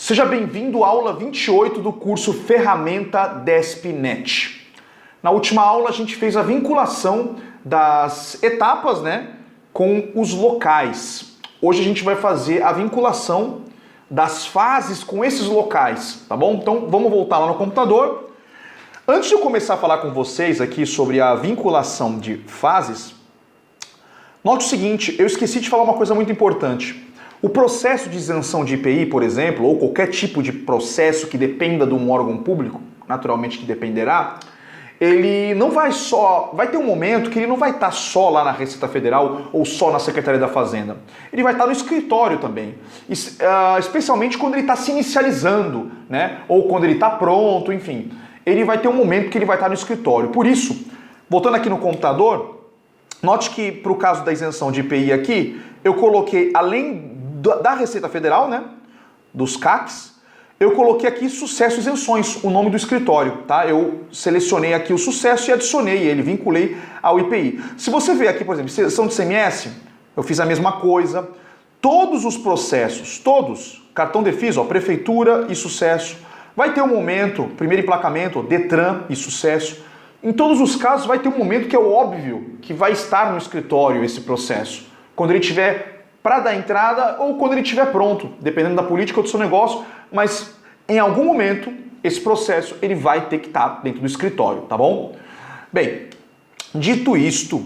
Seja bem-vindo à aula 28 do curso Ferramenta DESP-NET. Na última aula a gente fez a vinculação das etapas, com os locais. Hoje a gente vai fazer a vinculação das fases com esses locais, tá bom? Então vamos voltar lá no computador. Antes de eu começar a falar com vocês aqui sobre a vinculação de fases, note o seguinte, eu esqueci de falar uma coisa muito importante. O processo de isenção de IPI, por exemplo, ou qualquer tipo de processo que dependa de um órgão público, naturalmente que dependerá, ele não vai só... Vai ter um momento que ele não vai estar só lá na Receita Federal ou só na Secretaria da Fazenda. Ele vai estar no escritório também, especialmente quando ele está se inicializando, ou quando ele está pronto, enfim. Ele vai ter um momento que ele vai estar no escritório. Por isso, voltando aqui no computador, note que para o caso da isenção de IPI aqui, eu coloquei, além da Receita Federal, dos CACs, eu coloquei aqui sucesso e isenções, o nome do escritório, tá? Eu selecionei aqui o sucesso e adicionei ele, vinculei ao IPI. Se você ver aqui, por exemplo, isenção de ICMS, eu fiz a mesma coisa. Todos os processos, todos, cartão de FIS, prefeitura e sucesso, vai ter um momento, primeiro emplacamento, Detran e sucesso. Em todos os casos vai ter um momento que é óbvio que vai estar no escritório esse processo, quando ele tiver para dar entrada ou quando ele estiver pronto, dependendo da política do seu negócio, mas em algum momento esse processo ele vai ter que estar dentro do escritório, tá bom? Bem, dito isto,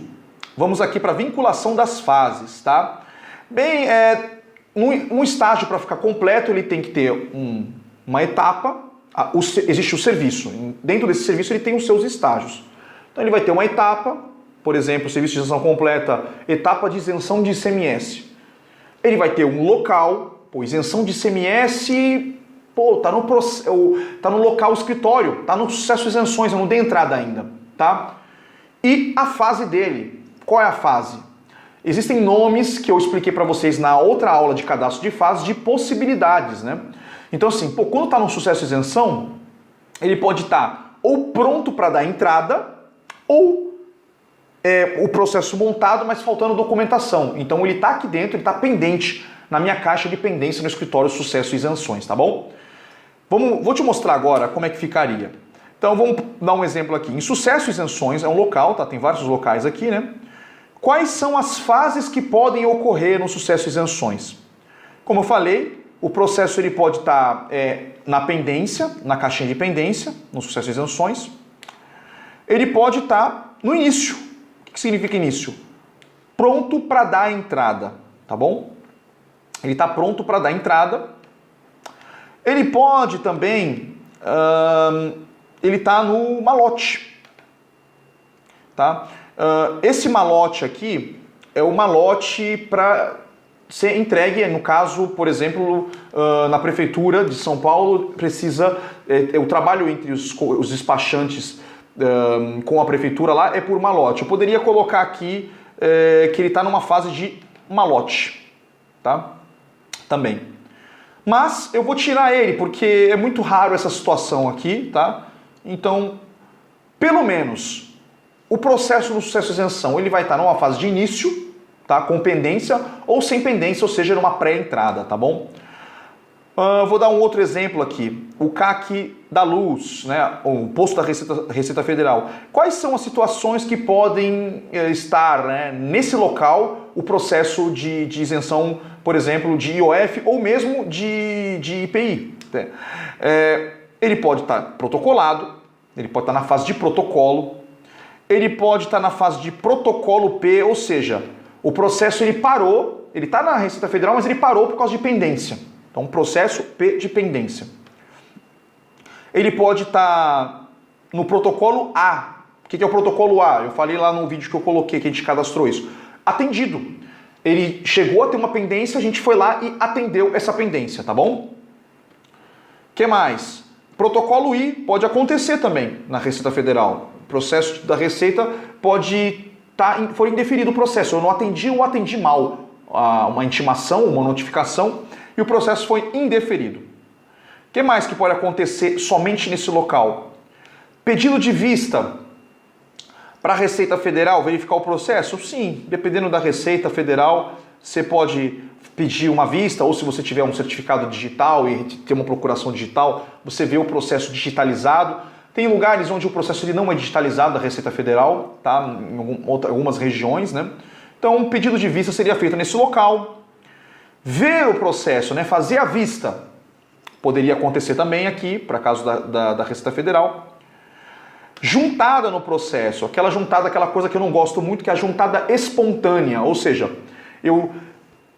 vamos aqui para a vinculação das fases, tá? Bem, um estágio para ficar completo ele tem que ter uma etapa, existe o serviço, dentro desse serviço ele tem os seus estágios. Então ele vai ter uma etapa, por exemplo, serviço de isenção completa, etapa de isenção de ICMS. Ele vai ter um local, isenção de ICMS, tá no local escritório, tá no sucesso isenções, eu não dei entrada ainda, tá? E a fase dele, qual é a fase? Existem nomes que eu expliquei para vocês na outra aula de cadastro de fases de possibilidades, Então assim, quando tá no sucesso isenção, ele pode estar ou pronto para dar entrada, ou o processo montado, mas faltando documentação. Então ele está aqui dentro, ele está pendente na minha caixa de pendência no escritório Sucesso e Isenções, tá bom? Vou te mostrar agora como é que ficaria. Então vamos dar um exemplo aqui. Em Sucesso e Isenções é um local, tá? Tem vários locais aqui, Quais são as fases que podem ocorrer no Sucesso e Isenções? Como eu falei, o processo ele pode estar na pendência, na caixinha de pendência, no Sucesso e Isenções. Ele pode estar no início. O que significa início? Pronto para dar a entrada, tá bom? Ele está pronto para dar entrada. Ele pode também, ele está no malote, tá? Esse malote aqui é o malote para ser entregue, no caso, por exemplo, na Prefeitura de São Paulo, precisa, o trabalho entre os despachantes com a prefeitura lá é por malote. Eu poderia colocar aqui que ele está numa fase de malote, tá? Também. Mas eu vou tirar ele porque é muito raro essa situação aqui, tá? Então, pelo menos, o processo no sucesso e isenção ele vai estar numa fase de início, tá? Com pendência ou sem pendência, ou seja, numa pré-entrada, tá bom? Vou dar um outro exemplo aqui, o CAC da luz, o posto da Receita Federal. Quais são as situações que podem estar nesse local o processo de isenção, por exemplo, de IOF ou mesmo de IPI? Ele pode estar protocolado, ele pode estar na fase de protocolo, ele pode estar na fase de protocolo P, ou seja, o processo ele parou, ele está na Receita Federal, mas ele parou por causa de pendência. Então, processo P de pendência. Ele pode estar no protocolo A. O que é o protocolo A? Eu falei lá no vídeo que eu coloquei, que a gente cadastrou isso. Atendido. Ele chegou a ter uma pendência, a gente foi lá e atendeu essa pendência, tá bom? O que mais? Protocolo I pode acontecer também na Receita Federal. O processo da Receita pode foi indeferido o processo. Eu não atendi ou atendi mal uma intimação, uma notificação, e o processo foi indeferido. O que mais que pode acontecer somente nesse local? Pedido de vista para a Receita Federal verificar o processo? Sim, dependendo da Receita Federal, você pode pedir uma vista, ou se você tiver um certificado digital e ter uma procuração digital, você vê o processo digitalizado. Tem lugares onde o processo ele não é digitalizado da Receita Federal, tá? Em algumas regiões, né? Então, o pedido de vista seria feito nesse local. Ver o processo, né? Fazer a vista, poderia acontecer também aqui, para caso da Receita Federal. Juntada no processo, aquela coisa que eu não gosto muito, que é a juntada espontânea, ou seja, eu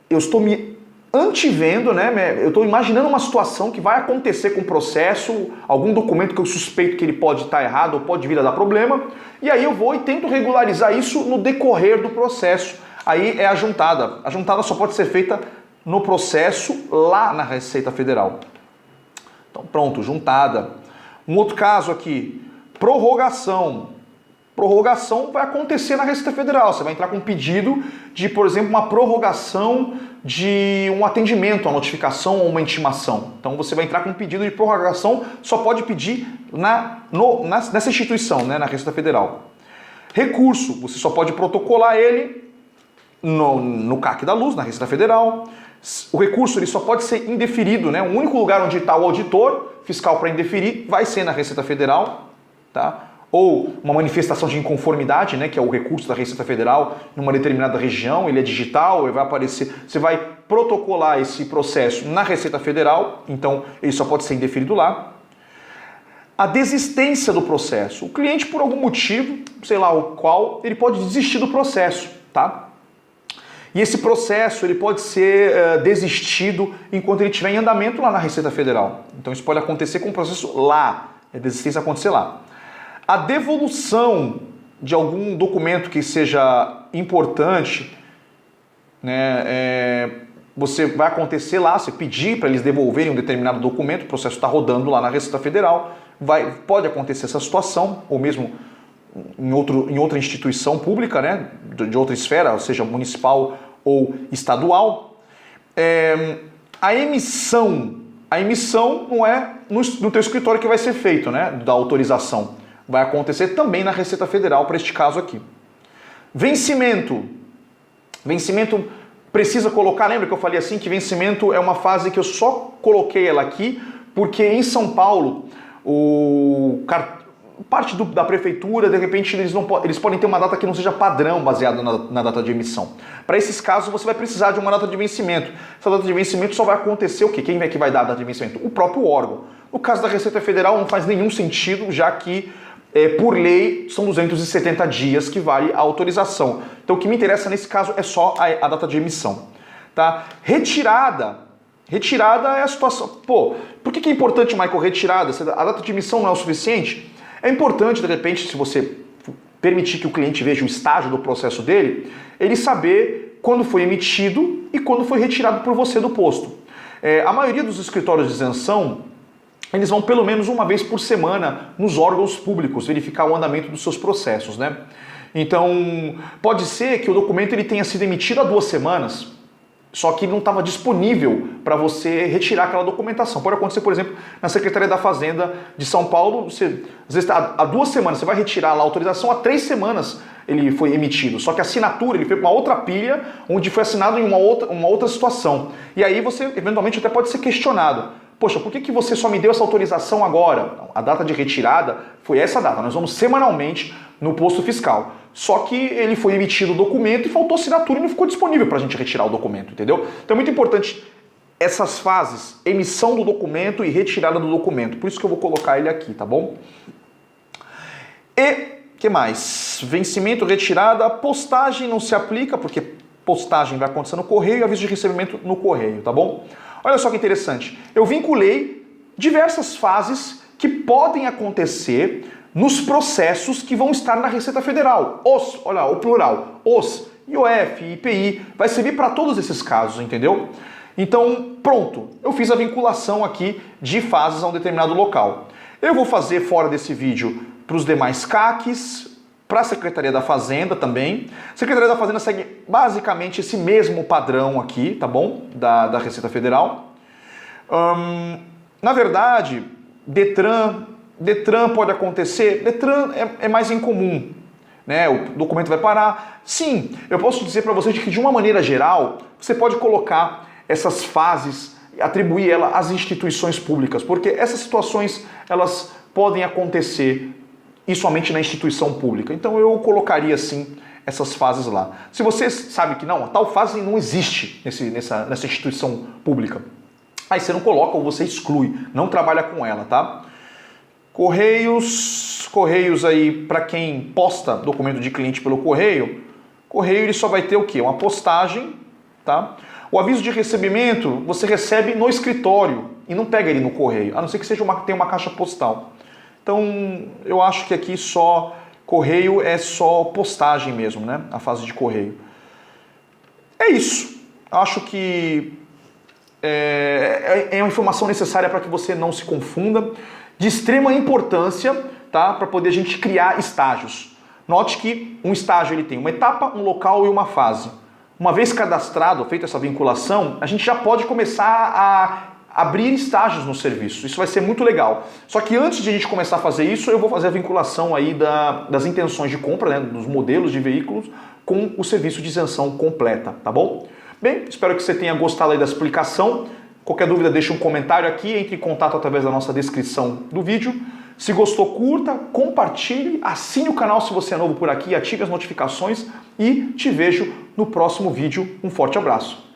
estou me antevendo, né? Eu estou imaginando uma situação que vai acontecer com o processo, algum documento que eu suspeito que ele pode estar errado ou pode vir a dar problema, e aí eu vou e tento regularizar isso no decorrer do processo. Aí é a juntada. A juntada só pode ser feita no processo lá na Receita Federal. Então pronto, juntada. Um outro caso aqui, prorrogação. Prorrogação vai acontecer na Receita Federal. Você vai entrar com um pedido de, por exemplo, uma prorrogação de um atendimento, uma notificação ou uma intimação. Então você vai entrar com um pedido de prorrogação, só pode pedir nessa instituição, né, na Receita Federal. Recurso, você só pode protocolar ele no CAC da Luz, na Receita Federal. O recurso ele só pode ser indeferido, né? O único lugar onde está o auditor fiscal para indeferir vai ser na Receita Federal, tá? Ou uma manifestação de inconformidade, né, que é o recurso da Receita Federal em uma determinada região, ele é digital, ele vai aparecer, você vai protocolar esse processo na Receita Federal, então ele só pode ser indeferido lá. A desistência do processo. O cliente, por algum motivo, sei lá o qual, ele pode desistir do processo, tá? E esse processo ele pode ser desistido enquanto ele estiver em andamento lá na Receita Federal. Então isso pode acontecer com o processo lá, a desistência acontecer lá. A devolução de algum documento que seja importante, né, você vai acontecer lá, você pedir para eles devolverem um determinado documento, o processo está rodando lá na Receita Federal, pode acontecer essa situação, ou mesmo em outra instituição pública, né, de outra esfera, seja municipal ou estadual. A emissão não é no teu escritório que vai ser feito, né, da autorização. Vai acontecer também na Receita Federal para este caso aqui. Vencimento. Vencimento precisa colocar, lembra que eu falei assim que vencimento é uma fase que eu só coloquei ela aqui porque em São Paulo parte da prefeitura, de repente, eles podem ter uma data que não seja padrão baseada na data de emissão. Para esses casos, você vai precisar de uma data de vencimento. Essa data de vencimento só vai acontecer o quê? Quem é que vai dar a data de vencimento? O próprio órgão. No caso da Receita Federal, não faz nenhum sentido, já que, por lei, são 270 dias que vale a autorização. Então, o que me interessa nesse caso é só a data de emissão. Tá? Retirada. Retirada é a situação... Pô, por que é importante, Michael, retirada? A data de emissão não é o suficiente? É importante, de repente, se você permitir que o cliente veja o estágio do processo dele, ele saber quando foi emitido e quando foi retirado por você do posto. A maioria dos escritórios de isenção, eles vão pelo menos uma vez por semana nos órgãos públicos verificar o andamento dos seus processos, né? Então, pode ser que o documento ele tenha sido emitido há 2 semanas, só que não estava disponível para você retirar aquela documentação. Pode acontecer, por exemplo, na Secretaria da Fazenda de São Paulo, às vezes há 2 semanas, você vai retirar lá a autorização, há 3 semanas ele foi emitido, só que a assinatura ele foi para uma outra pilha, onde foi assinado em uma outra situação. E aí você, eventualmente, até pode ser questionado. Poxa, por que você só me deu essa autorização agora? A data de retirada foi essa data, nós vamos semanalmente no posto fiscal. Só que ele foi emitido o documento e faltou assinatura e não ficou disponível para a gente retirar o documento, entendeu? Então é muito importante essas fases, emissão do documento e retirada do documento. Por isso que eu vou colocar ele aqui, tá bom? E, que mais? Vencimento, retirada, postagem não se aplica, porque postagem vai acontecer no correio e aviso de recebimento no correio, tá bom? Olha só que interessante. Eu vinculei diversas fases que podem acontecer nos processos que vão estar na Receita Federal. Olha o plural, IOF, IPI, vai servir para todos esses casos, entendeu? Então, pronto, eu fiz a vinculação aqui de fases a um determinado local. Eu vou fazer fora desse vídeo para os demais CACs, para a Secretaria da Fazenda também. A Secretaria da Fazenda segue basicamente esse mesmo padrão aqui, tá bom? Da Receita Federal. Na verdade, Detran pode acontecer, Detran é mais incomum. né? O documento vai parar. Sim, eu posso dizer para você que de uma maneira geral, você pode colocar essas fases, atribuir ela às instituições públicas, porque essas situações elas podem acontecer e somente na instituição pública. Então eu colocaria assim essas fases lá. Se você sabe que não, tal fase não existe nessa instituição pública, aí você não coloca ou você exclui, não trabalha com ela, tá? Correios aí, para quem posta documento de cliente pelo correio ele só vai ter o quê? Uma postagem, tá? O aviso de recebimento você recebe no escritório e não pega ele no correio, a não ser que tenha uma caixa postal. Então, eu acho que aqui correio é só postagem mesmo, né? A fase de correio. É isso. Acho que é uma informação necessária para que você não se confunda. De extrema importância, tá? Para poder a gente criar estágios. Note que um estágio ele tem uma etapa, um local e uma fase. Uma vez cadastrado, feita essa vinculação, a gente já pode começar a abrir estágios no serviço. Isso vai ser muito legal. Só que antes de a gente começar a fazer isso, eu vou fazer a vinculação aí das intenções de compra, né, dos modelos de veículos, com o serviço de isenção completa, tá bom? Bem, espero que você tenha gostado aí da explicação. Qualquer dúvida, deixa um comentário aqui, entre em contato através da nossa descrição do vídeo. Se gostou, curta, compartilhe, assine o canal se você é novo por aqui, ative as notificações e te vejo no próximo vídeo. Um forte abraço.